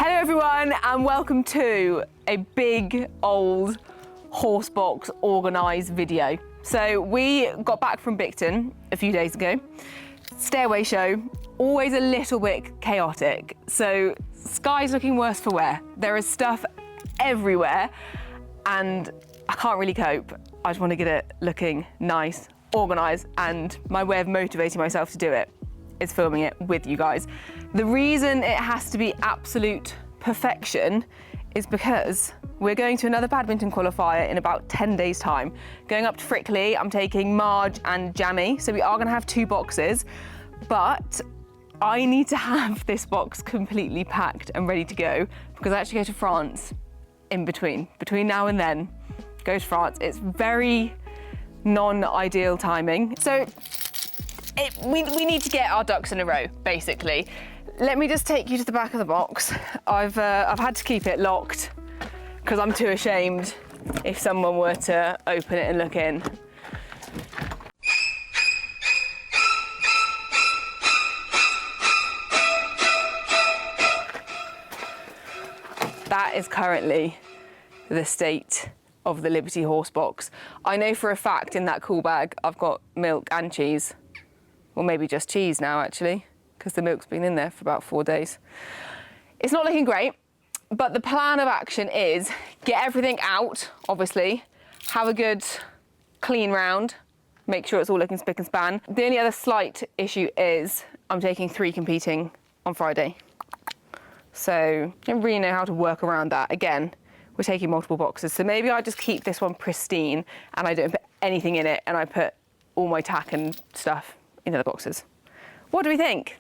Hello everyone and welcome to a big old Horsebox Organise video. So we got back from Badminton a few days ago. Stairway show, always a little bit chaotic. So sky's looking worse for wear. There is stuff everywhere and I can't really cope. I just want to get it looking nice, organised, and my way of motivating myself to do it is filming it with you guys. The reason it has to be absolute perfection is because we're going to another badminton qualifier in about 10 days time. Going up to Frickley, I'm taking Marge and Jamie, so we are gonna have 2 boxes, but I need to have this box completely packed and ready to go because I actually go to France in between now and then, go to France. It's very non-ideal timing. So we need to get our ducks in a row, basically. Let me just take you to the back of the box. I've had to keep it locked because I'm too ashamed if someone were to open it and look in. That is currently the state of the Liberty Horsebox. I know for a fact in that cool bag I've got milk and cheese. Or maybe just cheese now, actually, because the milk's been in there for about 4 days. It's not looking great, but the plan of action is get everything out, obviously, have a good clean round, make sure it's all looking spick and span. The only other slight issue is I'm taking 3 competing on Friday. So I don't really know how to work around that. Again, we're taking multiple boxes, so maybe I just keep this one pristine and I don't put anything in it and I put all my tack and stuff into the boxes. What do we think?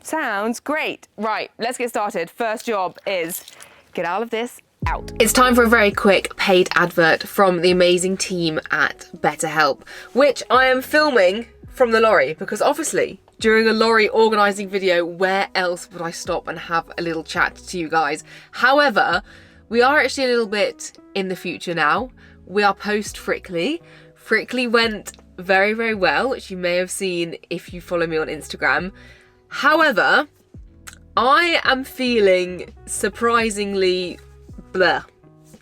Sounds great. Right, let's get started. First job is get all of this out. It's time for a very quick paid advert from the amazing team at BetterHelp, which I am filming from the lorry because obviously during a lorry organising video, where else would I stop and have a little chat to you guys? However, we are actually a little bit in the future now. We are post Frickley. Frickley went very, very well, which you may have seen if you follow me on Instagram. However, I am feeling surprisingly bleh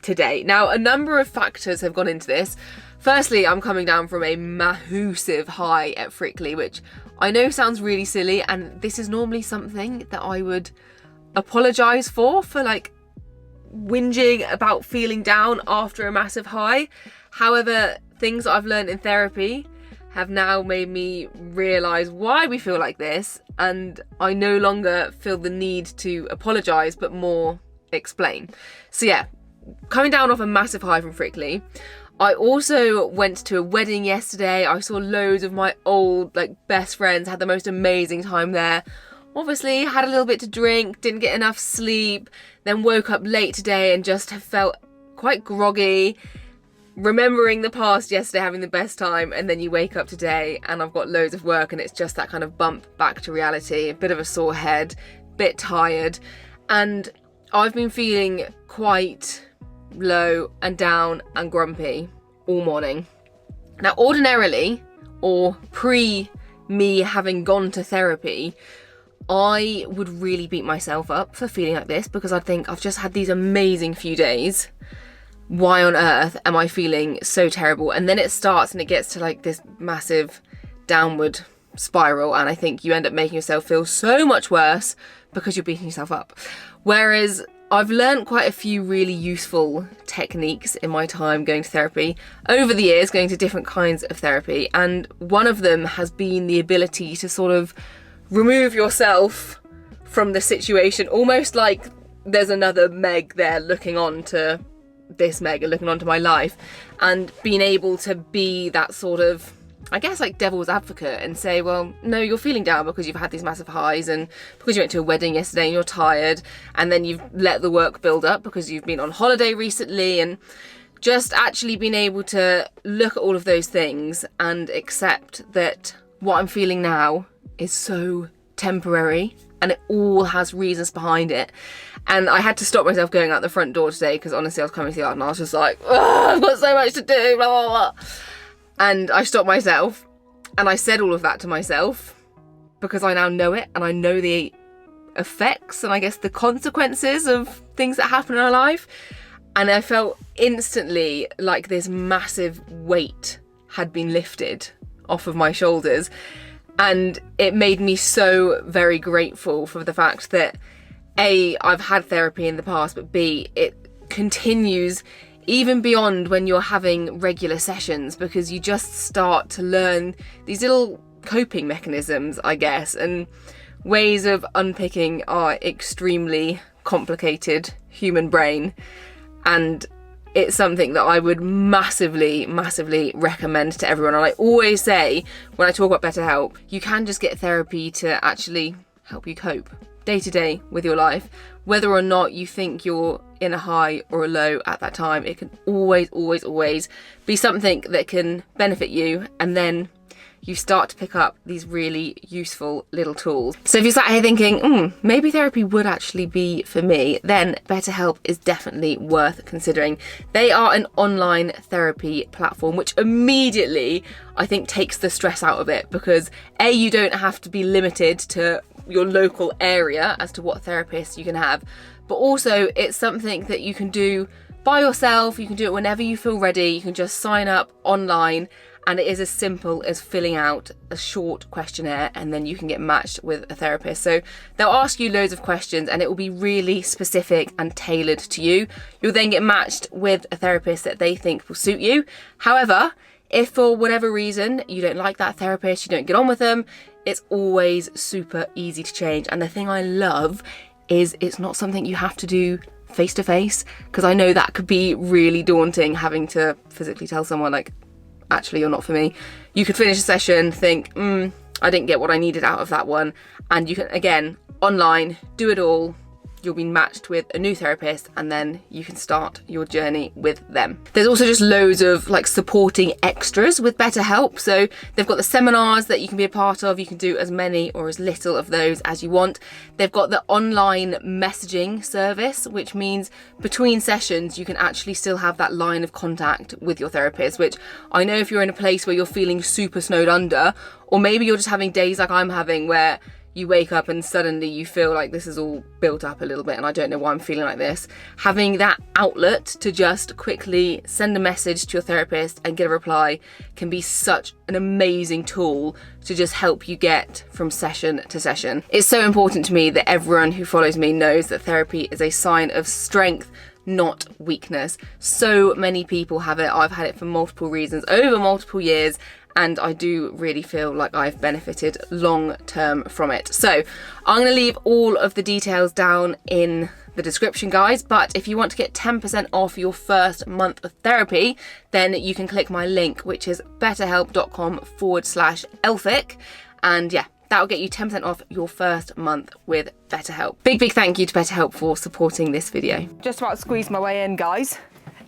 today. Now, a number of factors have gone into this. Firstly, I'm coming down from a massive high at Frickley, which I know sounds really silly, and this is normally something that I would apologise for like whinging about feeling down after a massive high. However, things that I've learned in therapy have now made me realise why we feel like this, and I no longer feel the need to apologise but more explain. So yeah, coming down off a massive high from Frickley. I also went to a wedding yesterday. I saw loads of my old best friends, had the most amazing time there. Obviously had a little bit to drink, didn't get enough sleep, then woke up late today and just have felt quite groggy, remembering the past yesterday, having the best time, and then you wake up today and I've got loads of work and it's just that kind of bump back to reality, a bit of a sore head, bit tired, and I've been feeling quite low and down and grumpy all morning. Now, ordinarily, or pre me having gone to therapy, I would really beat myself up for feeling like this because I think I've just had these amazing few days. Why on earth am I feeling so terrible? And then it starts and it gets to this massive downward spiral, and I think you end up making yourself feel so much worse because you're beating yourself up. Whereas I've learned quite a few really useful techniques in my time going to therapy over the years, going to different kinds of therapy, and one of them has been the ability to sort of remove yourself from the situation, almost like there's another Meg there looking on to this Meg and looking onto my life, and being able to be that sort of, I guess, devil's advocate and say, well, no, you're feeling down because you've had these massive highs and because you went to a wedding yesterday and you're tired, and then you've let the work build up because you've been on holiday recently, and just actually being able to look at all of those things and accept that what I'm feeling now is so temporary and it all has reasons behind it. And I had to stop myself going out the front door today because honestly I was coming to the yard and I was just like, I've got so much to do, blah, blah, blah. And I stopped myself and I said all of that to myself because I now know it and I know the effects and I guess the consequences of things that happen in our life. And I felt instantly like this massive weight had been lifted off of my shoulders. And it made me so very grateful for the fact that A, I've had therapy in the past, but B, it continues even beyond when you're having regular sessions, because you just start to learn these little coping mechanisms, I guess, and ways of unpicking our extremely complicated human brain. And it's something that I would massively, massively recommend to everyone. And I always say, when I talk about BetterHelp, you can just get therapy to actually help you cope day to day with your life. Whether or not you think you're in a high or a low at that time, it can always, always, always be something that can benefit you. And then you start to pick up these really useful little tools. So if you're sat here thinking, maybe therapy would actually be for me, then BetterHelp is definitely worth considering. They are an online therapy platform, which immediately, I think, takes the stress out of it, because A, you don't have to be limited to your local area as to what therapists you can have, but also it's something that you can do by yourself. You can do it whenever you feel ready. You can just sign up online, and it is as simple as filling out a short questionnaire, and then you can get matched with a therapist. So they'll ask you loads of questions and it will be really specific and tailored to you. You'll then get matched with a therapist that they think will suit you. However, if for whatever reason you don't like that therapist, you don't get on with them, it's always super easy to change. And the thing I love is it's not something you have to do face to face, because I know that could be really daunting, having to physically tell someone like, actually, you're not for me. You could finish a session, think, I didn't get what I needed out of that one. And you can, again, online, do it all. You'll be matched with a new therapist, and then you can start your journey with them. There's also just loads of like supporting extras with BetterHelp. So they've got the seminars that you can be a part of. You can do as many or as little of those as you want. They've got the online messaging service, which means between sessions, you can actually still have that line of contact with your therapist, which I know if you're in a place where you're feeling super snowed under, or maybe you're just having days like I'm having where you wake up and suddenly you feel like this is all built up a little bit and I don't know why I'm feeling like this. Having that outlet to just quickly send a message to your therapist and get a reply can be such an amazing tool to just help you get from session to session. It's so important to me that everyone who follows me knows that therapy is a sign of strength, not weakness. So many people have it. I've had it for multiple reasons over multiple years, and I do really feel like I've benefited long term from it. So I'm going to leave all of the details down in the description, guys, but if you want to get 10% off your first month of therapy, then you can click my link, which is betterhelp.com/Elphick, and yeah, that'll get you 10% off your first month with BetterHelp. Big thank you to BetterHelp for supporting this video. Just about squeezed my way in, guys.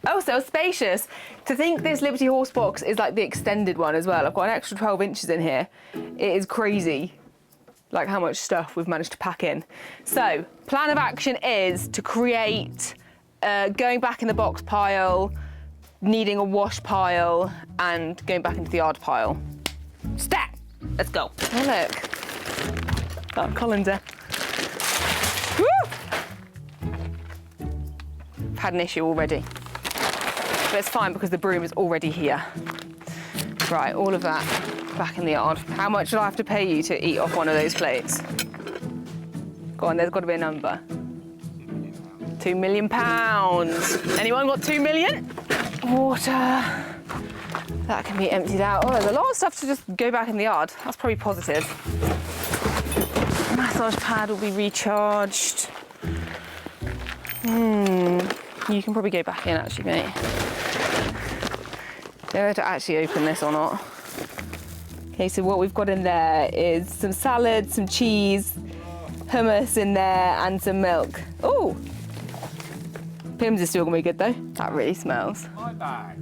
Oh, so spacious. To think this Liberty Horsebox is like the extended one as well. I've got an extra 12 inches in here. It is crazy, like how much stuff we've managed to pack in. So, plan of action is to create going back in the box pile, needing a wash pile, and going back into the yard pile. Step! Let's go. Oh, look. Oh, Colin's there. Woo! I've had an issue already. But it's fine because the broom is already here. Right, all of that back in the yard. How much do I have to pay you to eat off one of those plates? Go on, there's got to be a number. £2 million. Anyone got 2 million? Water. That can be emptied out. Oh, there's a lot of stuff to just go back in the yard. That's probably positive. Massage pad will be recharged. You can probably go back in actually, mate. Don't know how to actually open this or not. Okay, so what we've got in there is some salad, some cheese, hummus in there, and some milk. Oh! Pims is still gonna be good though. That really smells. My bag.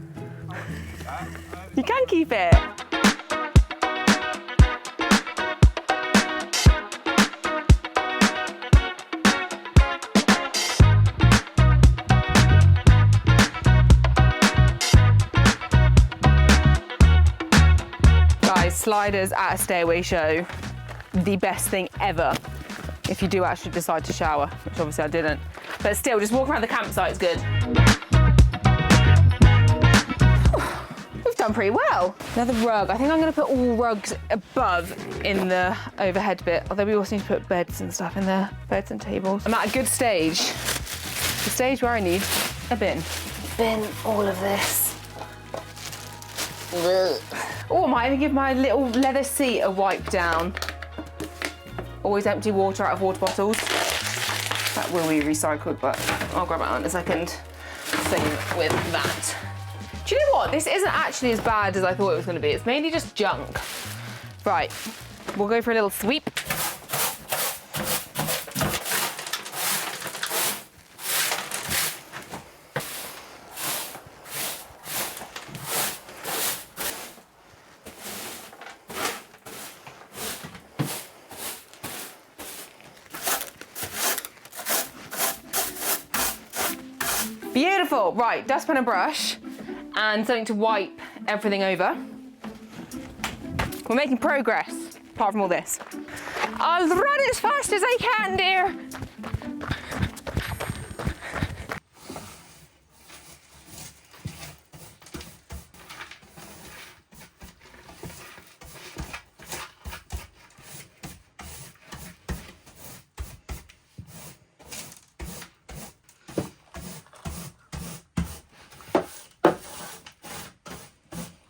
You can keep it. Guys, sliders at a stairway show, the best thing ever. if you do actually decide to shower, which obviously I didn't. But still, just walk around the campsite is good. We've done pretty well. Another rug. I think I'm going to put all rugs above in the overhead bit, although we also need to put beds and stuff in there, beds and tables. I'm at a good stage. The stage where I need a bin. Bin all of this. Oh, I might even give my little leather seat a wipe down. Always empty water out of water bottles. That will be recycled, but I'll grab it out in a second. Same with that. Do you know what? This isn't actually as bad as I thought it was going to be. It's mainly just junk. Right, we'll go for a little sweep. Beautiful. Right, dustpan and brush and something to wipe everything over. We're making progress, apart from all this. I'll run as fast as I can, dear.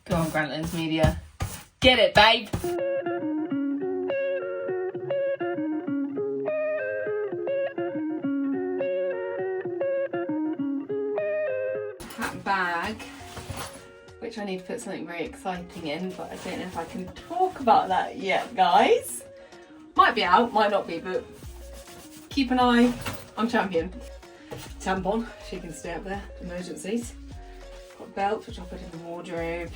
Go on, Grantlands Media. Get it, babe. That bag, which I need to put something very exciting in, but I don't know if I can talk about that yet, guys. Might be out, might not be, but keep an eye on Champion. Tampon, she can stay up there, emergencies. Got a belt, which I'll put in the wardrobe.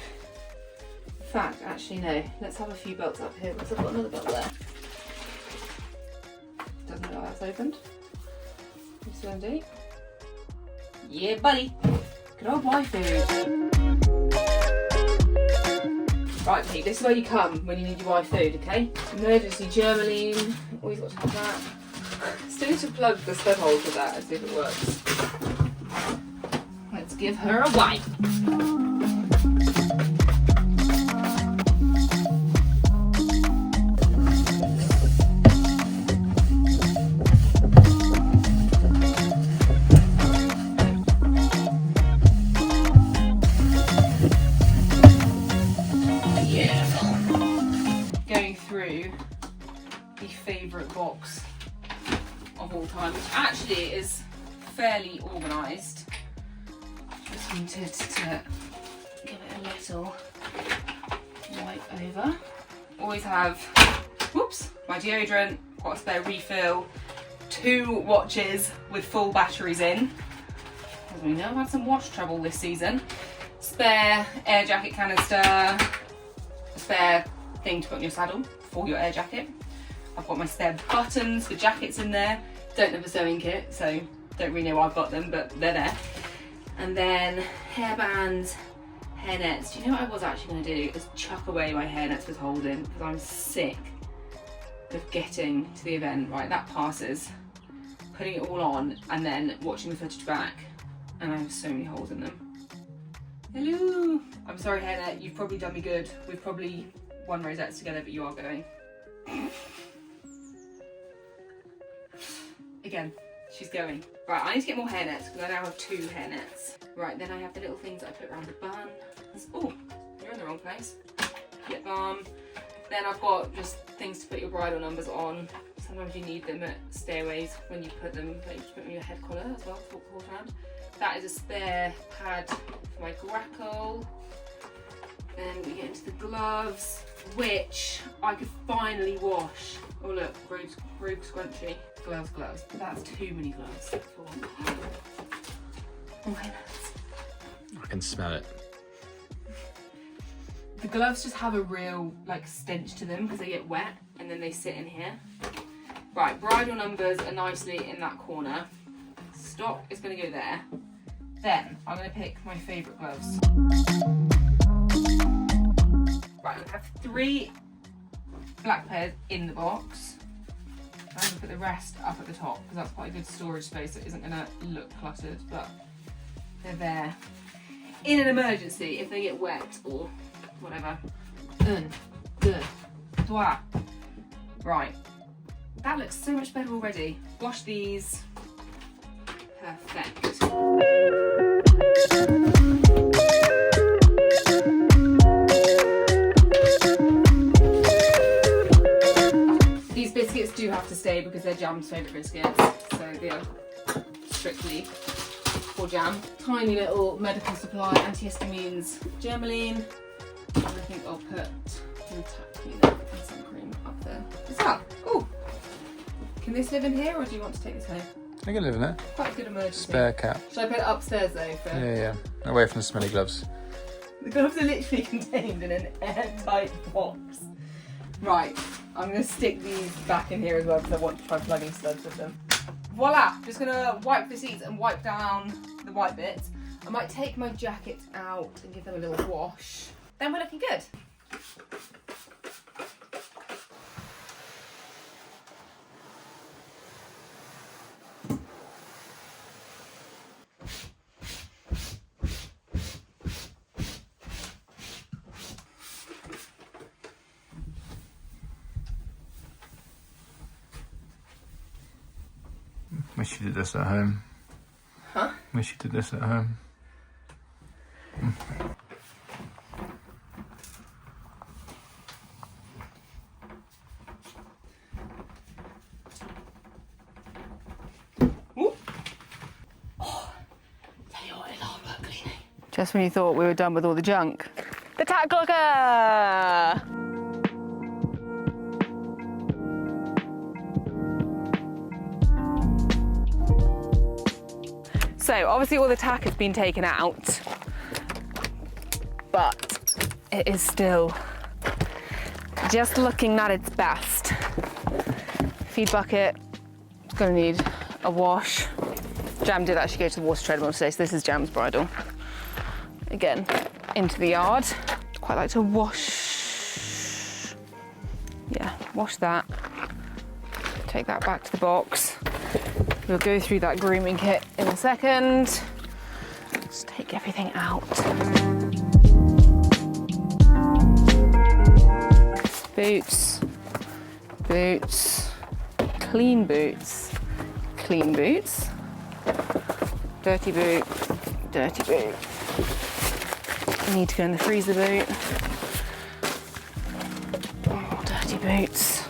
In fact, actually no, let's have a few belts up here because I've got another belt there. Doesn't look like that's opened. Yes, indeed. Yeah, buddy. Good old boy food. Right, Pete, this is where you come when you need your wife food, okay? Emergency Germaline. Always got to have that. Still need to plug the stud hole for that and see if it works. Let's give her a wipe. Box of all time, which actually is fairly organised. Just wanted to give it a little wipe over. Always have, whoops, my deodorant, got a spare refill, 2 watches with full batteries in, because we know I've had some watch trouble this season. Spare air jacket canister, a spare thing to put on your saddle for your air jacket. I've got my spare buttons for jackets in there. Don't have a sewing kit, so don't really know why I've got them, but they're there. And then hairbands, hairnets. Do you know what I was actually going to do? Is chuck away my hairnets with holding, because I'm sick of getting to the event. Right, that passes. Putting it all on and then watching the footage back, and I have so many holes in them. Hello. I'm sorry, hairnet. You've probably done me good. We've probably won rosettes together, but you are going. Again, she's going. Right, I need to get more hairnets because I now have 2 hairnets. Right, then I have the little things that I put around the bun. Oh, you're in the wrong place. Lip balm. Then I've got just things to put your bridle numbers on. Sometimes you need them at stairways when you put them, like you put them in your head collar as well, beforehand. That is a spare pad for my grackle. Then we get into the gloves, which I could finally wash. Oh look, rogue scrunchy. Gloves. That's too many gloves. Okay, I can smell it. the gloves just have a real like stench to them because they get wet and then they sit in here. Right, bridle numbers are nicely in that corner. Stock is going to go there. Then I'm going to pick my favourite gloves. Right, I have 3 black pairs in the box. I'm going to put the rest up at the top because that's quite a good storage space. It isn't going to look cluttered, but they're there. In an emergency, if they get wet or whatever. Good. Right. That looks so much better already. Wash these. Perfect. These biscuits do have to stay because they're Jam's favourite biscuits, so they are strictly for Jam. Tiny little medical supply, antihistamines, Germaline, and I think I'll put some tack cleaner and some cream up there as well. Oh, can this live in here, or do you want to take this home? I can live in it. Quite a good emergency. Spare cat. Should I put it upstairs though? For... Yeah. Away from the smelly gloves. The gloves are literally contained in an airtight box. Right, I'm going to stick these back in here as well because I want to try plugging studs with them. Voila! Just going to wipe the seats and wipe down the white bits. I might take my jacket out and give them a little wash. Then we're looking good. Wish you did this at home. Huh? Wish you did this at home. Just when you thought we were done with all the junk. The tack locker! So obviously all the tack has been taken out, but it is still just looking at its best. Feed bucket, it's gonna need a wash. Jam did actually go to the water treadmill today, so this is Jam's bridle. Again, into the yard. Quite like to wash, wash that. Take that back to the box. We'll go through that grooming kit in a second. Just take everything out. Boots, clean boots, dirty boot. I need to go in the freezer boot. More dirty boots.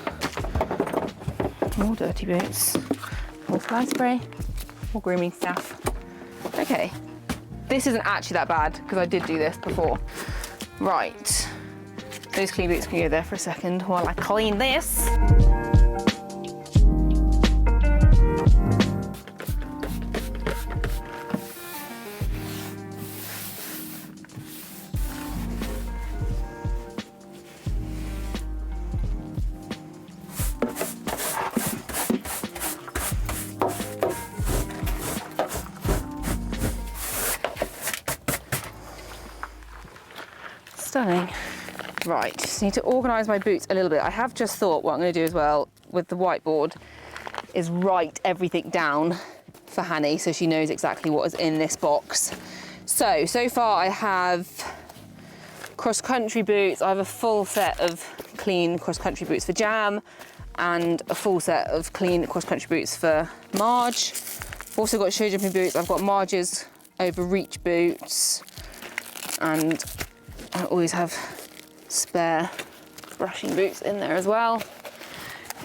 More dirty boots. More fly spray. More grooming stuff. Okay. This isn't actually that bad because I did do this before. Right. Those clean boots can go there for a second while I clean this. Stunning. Right, just need to organise my boots a little bit. I have just thought what I'm going to do as well with the whiteboard is write everything down for Hanny so she knows exactly what is in this box. So far I have cross-country boots. I have a full set of clean cross-country boots for Jam and a full set of clean cross-country boots for Marge. I've also got show jumping boots. I've got Marge's overreach boots, and I always have spare brushing boots in there as well.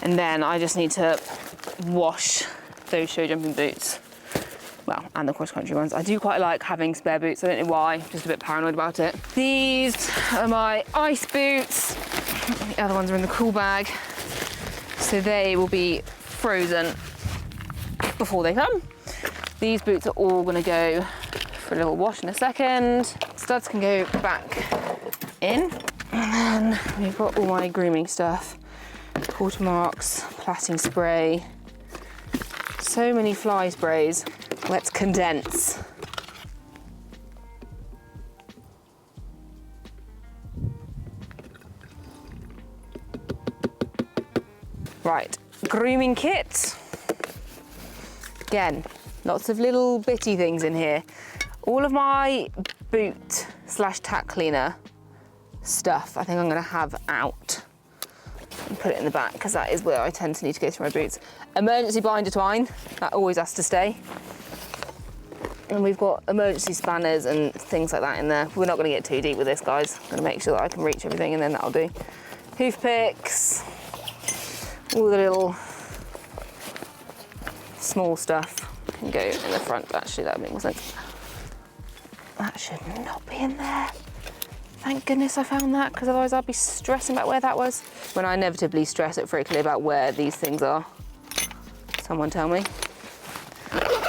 And then I just need to wash those show jumping boots. Well, and the cross-country ones. I do quite like having spare boots. I don't know why, just a bit paranoid about it. These are my ice boots. The other ones are in the cool bag. So they will be frozen before they come. These boots are all gonna go for a little wash in a second. Studs can go back in. And then we've got all my grooming stuff. Quarter marks, plaiting spray. So many fly sprays. Let's condense. Right, grooming kit. Again, lots of little bitty things in here. All of my boot / tack cleaner stuff, I think I'm gonna have out and put it in the back because that is where I tend to need to go through my boots. Emergency binder twine, that always has to stay. And we've got emergency spanners and things like that in there. We're not gonna get too deep with this, guys. I'm gonna make sure that I can reach everything and then that'll do. Hoof picks, all the little small stuff can go in the front. Actually, that would make more sense. That should not be in there. Thank goodness I found that, because otherwise I'd be stressing about where that was. When I inevitably stress at Frickley about where these things are, someone tell me.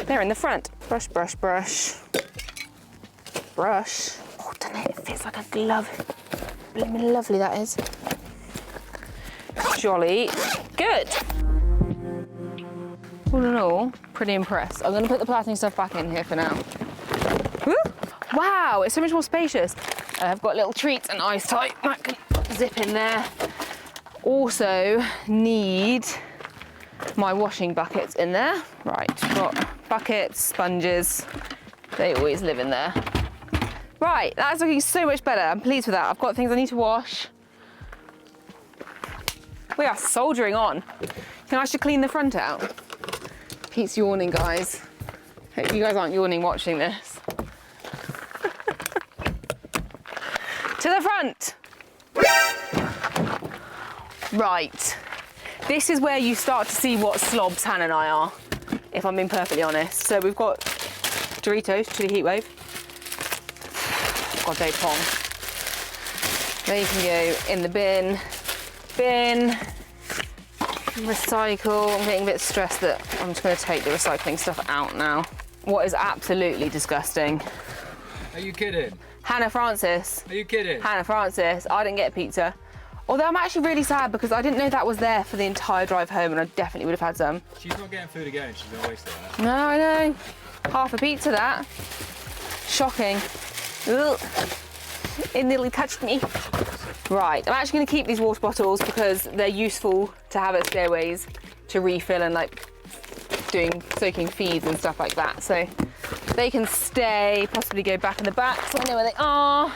They're in the front. Brush, brush, brush. Brush. Oh, doesn't it? It fits like a glove. Blooming lovely that is. Jolly good. All in all, pretty impressed. I'm gonna put the plastic stuff back in here for now. Woo! Wow, it's so much more spacious. I've got little treats and ice tight that can zip in there. Also need my washing buckets in there. Right, got buckets, sponges. They always live in there. Right, that's looking so much better. I'm pleased with that. I've got things I need to wash. We are soldiering on. Can I should clean the front out? Pete's yawning, guys. Hope you guys aren't yawning watching this. To the front. Right. This is where you start to see what slobs Han and I are, if I'm being perfectly honest. So we've got Doritos, chili heat wave. God, they pong. They can go in the bin. Bin. Recycle. I'm getting a bit stressed that I'm just going to take the recycling stuff out now. What is absolutely disgusting. Are you kidding? Hannah Francis. Are you kidding? Hannah Francis. I didn't get pizza. Although I'm actually really sad because I didn't know that was there for the entire drive home and I definitely would have had some. She's not getting food again, she's going to waste it. No, I know. Half a pizza, that. Shocking. Ugh. It nearly touched me. Right, I'm actually going to keep these water bottles because they're useful to have at stairways to refill and like soaking feeds and stuff like that. So they can stay, possibly go back in the back so I know where they are.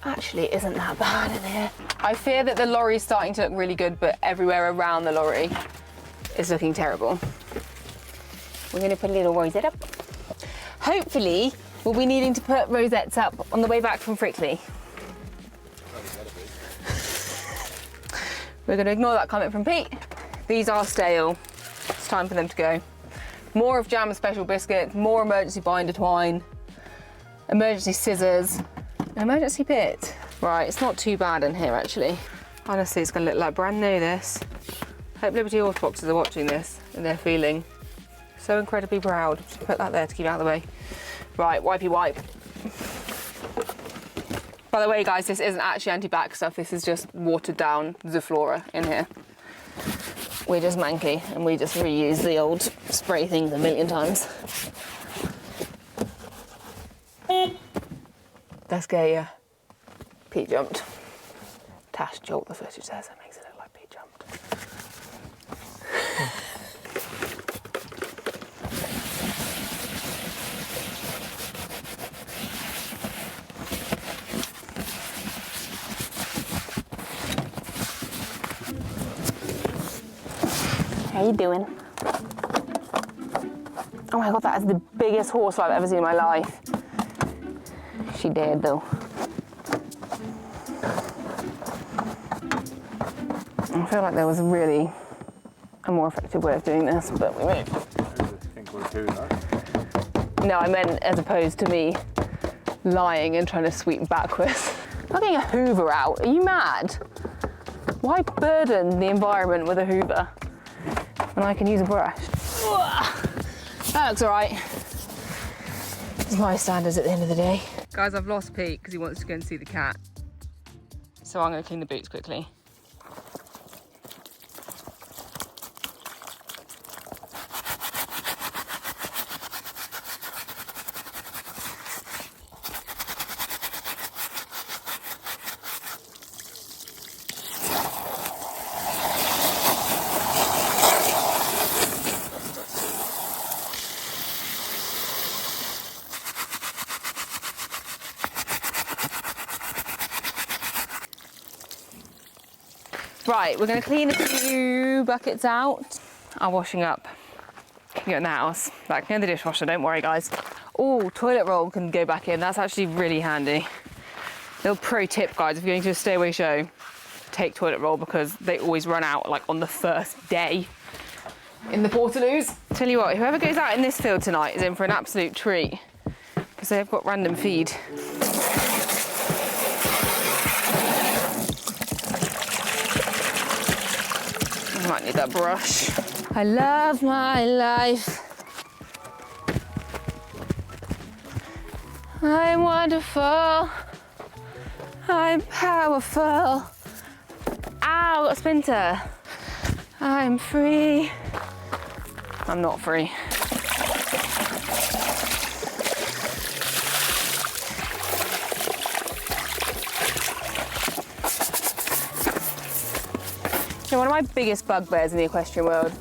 Actually, it isn't that bad in here. I fear that the lorry is starting to look really good, but everywhere around the lorry is looking terrible. We're going to put a little rosette up. Hopefully, we'll be needing to put rosettes up on the way back from Frickley. We're going to ignore that comment from Pete. These are stale. It's time for them to go. More of Jam and Special biscuits, more emergency binder twine, emergency scissors, an emergency bit. Right, it's not too bad in here actually. Honestly, it's going to look like brand new, this. Hope Liberty Horseboxes are watching this and they're feeling so incredibly proud. Just put that there to keep it out of the way. Right, wipey wipe. By the way, guys, this isn't actually anti-bac stuff. This is just watered down Zoflora in here. We're just manky and we just reuse the old spray things a million times. Let's get you. Pete jumped. Tash jolt the footage there, so it makes it look like Pete jumped. How you doing? Oh my God, that is the biggest horse I've ever seen in my life. She did though. I feel like there was really a more effective way of doing this, but we moved. No, I meant as opposed to me lying and trying to sweep backwards. I'm not getting a hoover out. Are you mad? Why burden the environment with a hoover when I can use a brush? That looks all right. It's my standards at the end of the day. Guys, I've lost Pete because he wants to go and see the cat. So I'm going to clean the boots quickly. Right, we're gonna clean a few buckets out. Are washing up. Can go in the house. That can go in the dishwasher, don't worry guys. Oh, toilet roll can go back in. That's actually really handy. Little pro tip guys, if you're going to a stay away show, take toilet roll because they always run out like on the first day in the Portaloos. Tell you what, whoever goes out in this field tonight is in for an absolute treat because they've got random feed. I might need that brush. I love my life. I'm wonderful. I'm powerful. Ow, got a splinter. I'm free. I'm not free. So one of my biggest bugbears in the equestrian world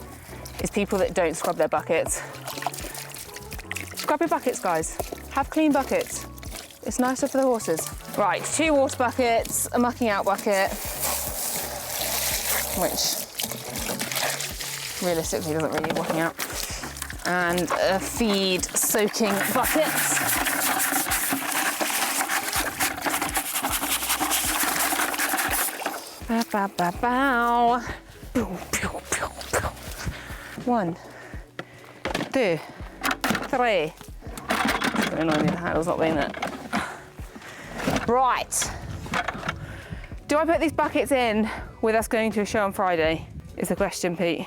is people that don't scrub their buckets. Scrub your buckets, guys. Have clean buckets. It's nicer for the horses. Right, 2 water buckets, a mucking out bucket, which realistically doesn't really need washing out, and a feed soaking bucket. Ba, ba, ba, bow. 1, 2, 3. It's gonna annoy me, the handle's not being there. Right. Do I put these buckets in with us going to a show on Friday? Is the question, Pete.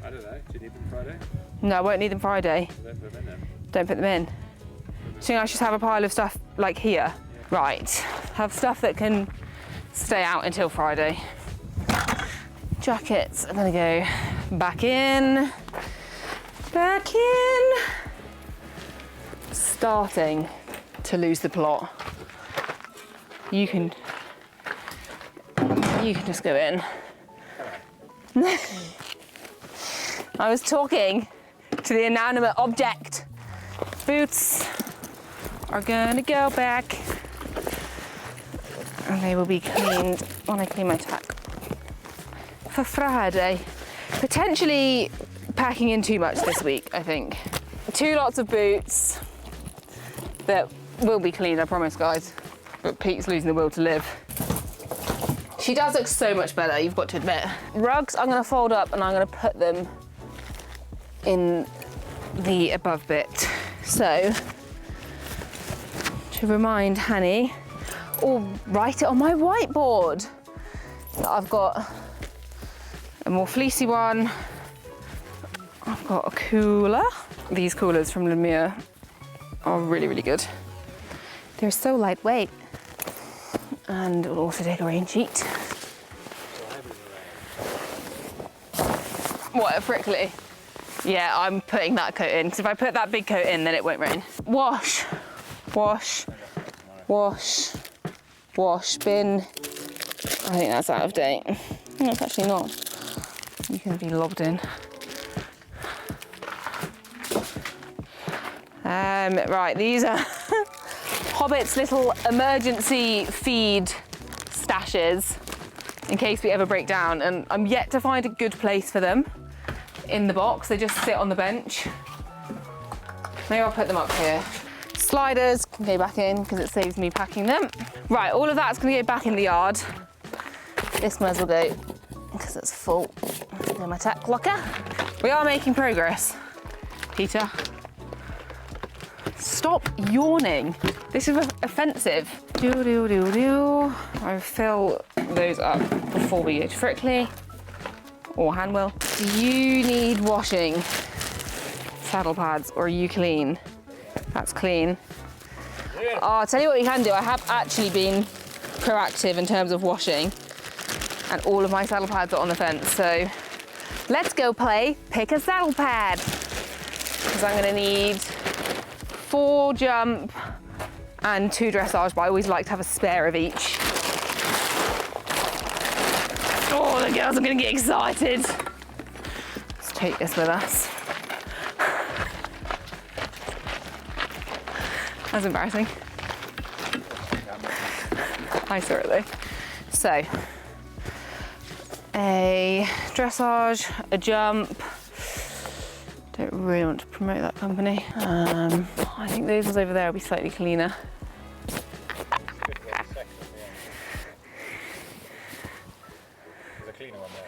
I don't know. Do you need them Friday? No, I won't need them Friday. Well, don't put them in then. Don't put them in. So I just have a pile of stuff like here. Yeah. Right. Have stuff that can stay out until Friday. Jackets are gonna go back in. Back in. Starting to lose the plot. You can just go in. I was talking to the inanimate object. Boots are gonna go back and they will be cleaned when I clean my tack for Friday. Potentially packing in too much this week, I think. 2 lots of boots that will be cleaned, I promise, guys. But Pete's losing the will to live. She does look so much better, you've got to admit. Rugs I'm gonna fold up and I'm gonna put them in the above bit. So, to remind Hanny, or write it on my whiteboard, that I've got a more fleecy one. I've got a cooler. These coolers from Lemire are really, really good. They're so lightweight. And we'll also take a rain sheet. What, a prickly? Yeah, I'm putting that coat in, because if I put that big coat in, then it won't rain. Wash, wash, wash, wash, bin. I think that's out of date. No, it's actually not. You can be lobbed in. Right, these are Hobbit's little emergency feed stashes in case we ever break down, and I'm yet to find a good place for them in the box. They just sit on the bench. Maybe I'll put them up here. Sliders can go back in because it saves me packing them. Right, all of that's gonna go back in the yard. This might as well go because it's full. In my tack locker. We are making progress. Peter. Stop yawning. This is offensive. I fill those up before we go to Frickley or Hanwell. Do you need washing saddle pads or are you clean? That's clean. Oh, I'll tell you what you can do. I have actually been proactive in terms of washing and all of my saddle pads are on the fence. So let's go play pick a saddle pad. Because I'm gonna need 4 jump and 2 dressage, but I always like to have a spare of each. Oh, the girls are gonna get excited. Let's take this with us. That's embarrassing. I saw it though. So, a dressage, a jump. Don't really want to promote that company. I think those ones over there will be slightly cleaner. There's a cleaner one there.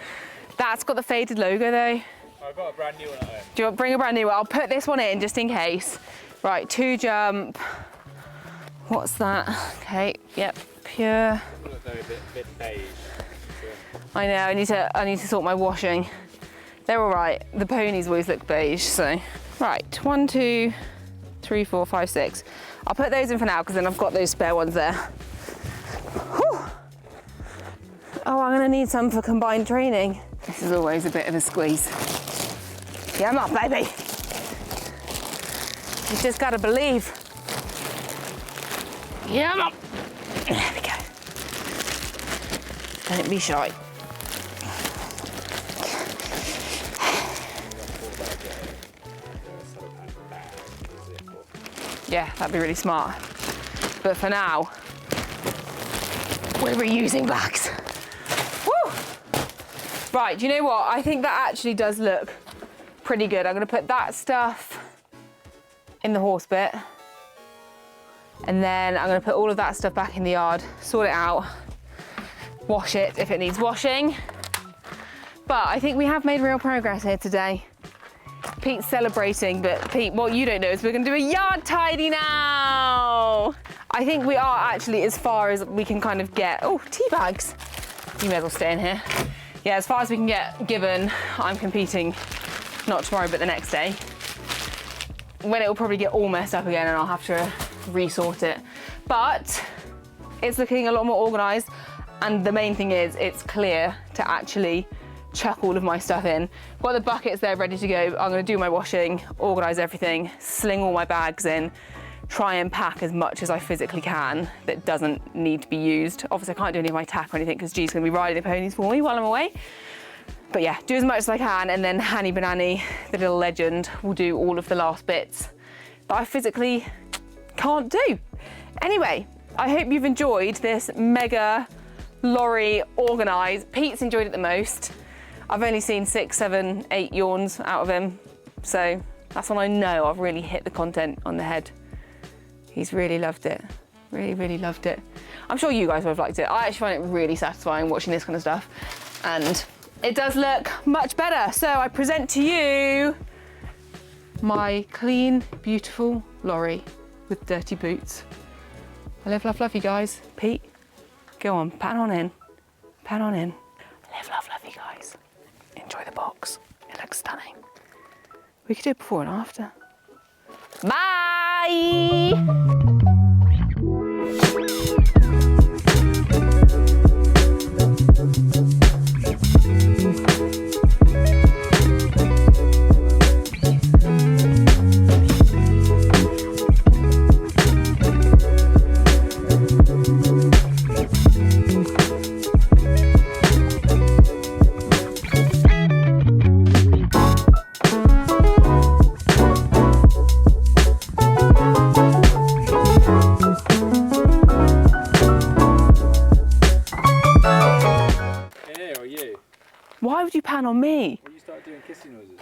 That's got the faded logo though. I've got a brand new one at home. Do you want to bring a brand new one? I'll put this one in just in case. Right, 2 jump. What's that? Okay, yep, pure. Look, they're a bit beige. I know, I need to sort my washing. They're all right. The ponies always look beige, so. Right, 1, 2, 3, 4, 5, 6. I'll put those in for now because then I've got those spare ones there. Whew. Oh, I'm gonna need some for combined training. This is always a bit of a squeeze. Yeah, I'm up, baby. You just gotta believe. Yeah, I'm up. There we go. Don't be shy. Yeah, that'd be really smart. But for now, we're reusing bags. Woo! Right, do you know what? I think that actually does look pretty good. I'm gonna put that stuff in the horse bit. And then I'm gonna put all of that stuff back in the yard, sort it out, wash it if it needs washing. But I think we have made real progress here today. Pete's celebrating, but Pete, what you don't know is we're gonna do a yard tidy now. I think we are actually as far as we can kind of get. Oh, tea bags. You may as well stay in here. Yeah, as far as we can get given, I'm competing, not tomorrow, but the next day. When it will probably get all messed up again and I'll have to resort it. But it's looking a lot more organised. And the main thing is it's clear to actually chuck all of my stuff in. Got the buckets there ready to go. I'm gonna do my washing, organise everything, sling all my bags in, try and pack as much as I physically can that doesn't need to be used. Obviously I can't do any of my tack or anything because G's gonna be riding the ponies for me while I'm away. But yeah, do as much as I can, and then Hanny Banani, the little legend, will do all of the last bits that I physically can't do. Anyway, I hope you've enjoyed this mega lorry Organise. Pete's enjoyed it the most. I've only seen 6, 7, 8 yawns out of him. So that's when I know I've really hit the content on the head. He's really loved it. Really, really loved it. I'm sure you guys would have liked it. I actually find it really satisfying watching this kind of stuff. And it does look much better. So I present to you my clean, beautiful lorry with dirty boots. I love you guys. Pete, go on, pan on in. Pan on in. Love you guys. Enjoy the box. It looks stunning. We could do it before and after. Bye! Why would you pan on me? Well, you started doing kissing noises.